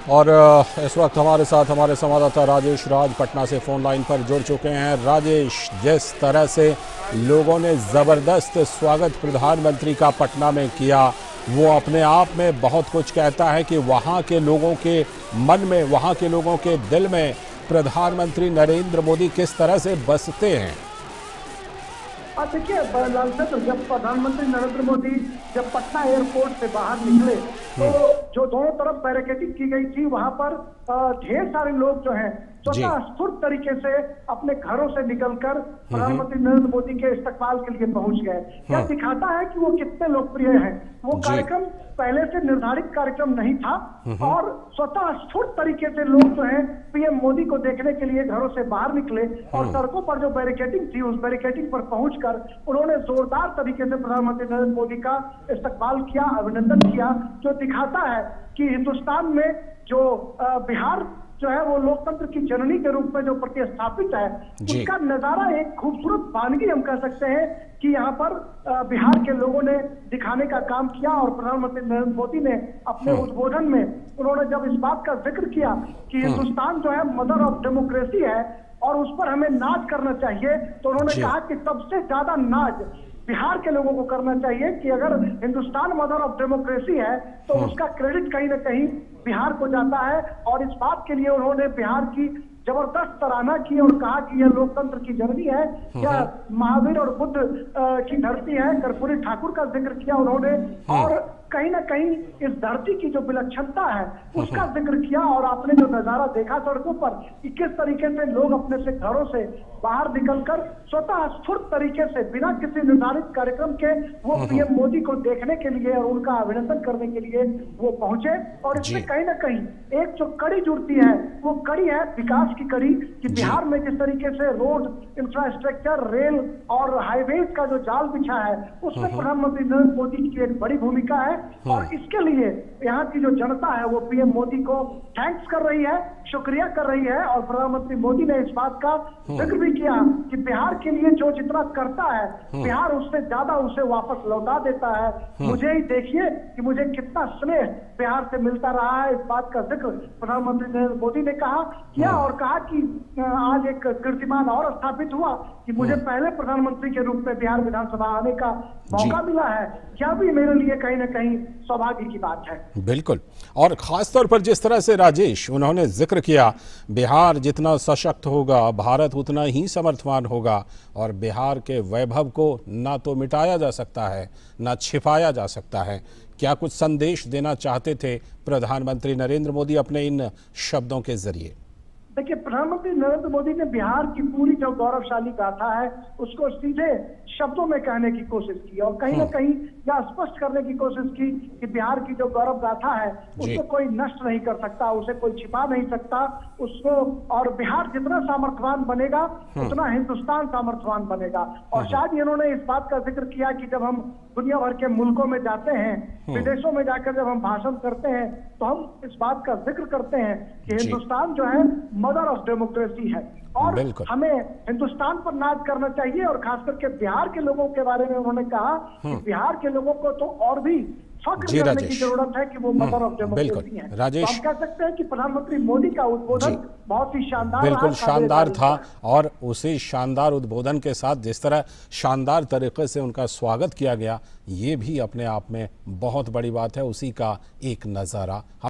और इस वक्त हमारे साथ हमारे संवाददाता राजेश राज पटना से फोन लाइन पर जुड़ चुके हैं। राजेश, जिस तरह से लोगों ने ज़बरदस्त स्वागत प्रधानमंत्री का पटना में किया, वो अपने आप में बहुत कुछ कहता है कि वहाँ के लोगों के मन में, वहाँ के लोगों के दिल में प्रधानमंत्री नरेंद्र मोदी किस तरह से बसते हैं। देखिए लालचंद्र, जब प्रधानमंत्री नरेंद्र मोदी जब पटना एयरपोर्ट से बाहर निकले तो जो दोनों तरफ बैरिकेडिंग की गई थी, वहां पर ढेर सारे लोग जो हैं स्वतः स्फूर्त तरीके से अपने घरों से निकलकर प्रधानमंत्री नरेंद्र मोदी के इस्तकबाल के लिए पहुंच गए। यह दिखाता है कि वो कितने लोकप्रिय हैं। वो कार्यक्रम पहले से निर्धारित कार्यक्रम नहीं था और स्वतः स्फूर्त तरीके से लोग जो हैं पीएम मोदी को देखने के लिए घरों से बाहर निकले और सड़कों पर जो बैरिकेडिंग थी, उस बैरिकेडिंग पर पहुंचकर उन्होंने जोरदार तरीके से प्रधानमंत्री नरेंद्र मोदी का इस्तकबाल किया, अभिनंदन किया, जो दिखाता है कि हिंदुस्तान में जो बिहार जो है वो लोकतंत्र की जननी के रूप में जो प्रतिस्थापित है, उसका नजारा एक खूबसूरत वानगी हम कह सकते हैं कि यहाँ पर बिहार के लोगों ने दिखाने का काम किया। और प्रधानमंत्री नरेंद्र मोदी ने अपने उद्बोधन में उन्होंने जब इस बात का जिक्र किया कि हिंदुस्तान जो है मदर ऑफ डेमोक्रेसी है और उस पर हमें नाज करना चाहिए, तो उन्होंने कहा कि सबसे ज्यादा नाज बिहार के लोगों को करना चाहिए कि अगर हिंदुस्तान मदर ऑफ डेमोक्रेसी है तो उसका क्रेडिट कहीं ना कहीं बिहार को जाता है। और इस बात के लिए उन्होंने बिहार की जबरदस्त सराहना की और कहा कि यह लोकतंत्र की जननी है, यह महावीर और बुद्ध की धरती है। कर्पूरी ठाकुर का जिक्र किया उन्होंने और कहीं ना कहीं इस धरती की जो विलक्षणता है उसका जिक्र किया। और आपने जो नजारा देखा सड़कों पर कि किस तरीके से लोग अपने से घरों से बाहर निकलकर स्वतः स्फूर्त तरीके से बिना किसी निर्धारित कार्यक्रम के वो पीएम मोदी को देखने के लिए और उनका अभिनंदन करने के लिए वो पहुंचे। और इसमें कहीं ना कहीं एक जो कड़ी जुड़ती है वो कड़ी है विकास की कड़ी, कि बिहार में जिस तरीके से रोड इंफ्रास्ट्रक्चर, रेल और हाईवेज का जो जाल बिछा है उसमें प्रधानमंत्री नरेंद्र मोदी की एक बड़ी भूमिका है। और इसके लिए यहाँ की जो जनता है वो पीएम मोदी को थैंक्स कर रही है, शुक्रिया कर रही है। और प्रधानमंत्री मोदी ने इस बात का जिक्र भी किया कि बिहार के लिए जो जितना करता है बिहार उससे ज्यादा उसे वापस लौटा देता है। मुझे ही देखिए कि मुझे कितना स्नेह बिहार से मिलता रहा है। इस बात का जिक्र प्रधानमंत्री नरेंद्र मोदी ने किया और कहा कि आज एक कीर्तिमान और स्थापित हुआ कि मुझे पहले प्रधानमंत्री के रूप में बिहार विधानसभा आने का मौका मिला है। क्या भी मेरे लिए कहीं ना कहीं सौभाग्य की बात है। बिल्कुल। और खास तौर पर जिस तरह से राजेश उन्होंने जिक्र किया, बिहार जितना सशक्त होगा भारत उतना ही समर्थवान होगा और बिहार के वैभव को ना तो मिटाया जा सकता है ना छिपाया जा सकता है। क्या कुछ संदेश देना चाहते थे प्रधानमंत्री नरेंद्र मोदी अपने इन शब्दों के जरिए? देखिए, प्रधानमंत्री नरेंद्र मोदी ने बिहार की पूरी जो गौरवशाली गाथा है उसको सीधे शब्दों में कहने की कोशिश की और कहीं ना कहीं यह स्पष्ट करने की कोशिश की कि बिहार की जो गौरव गाथा है उसको कोई नष्ट नहीं कर सकता, उसे कोई छिपा नहीं सकता उसको। और बिहार जितना सामर्थ्यवान बनेगा उतना हिंदुस्तान सामर्थ्यवान बनेगा। और शायद इन्होंने इस बात का जिक्र किया कि जब हम दुनिया भर के मुल्कों में जाते हैं, विदेशों में जाकर जब हम भाषण करते हैं तो हम इस बात का जिक्र करते हैं कि हिंदुस्तान जो है मदर ऑफ डेमोक्रेसी है और हमें हिंदुस्तान पर नाज करना चाहिए। और खास करके बिहार के लोगों के बारे में उन्होंने कहा कि बिहार के लोगों को तो और भी फख्र करने की जरूरत है कि वो मदर ऑफ डेमोक्रेसी है। राजेश, तो हम कह सकते हैं कि प्रधानमंत्री मोदी का उद्बोधन बहुत ही शानदार, बिल्कुल शानदार था। और उसी शानदार उद्बोधन के साथ जिस तरह शानदार तरीके से उनका स्वागत किया गया, ये भी अपने आप में बहुत बड़ी बात है। उसी का एक नज़ारा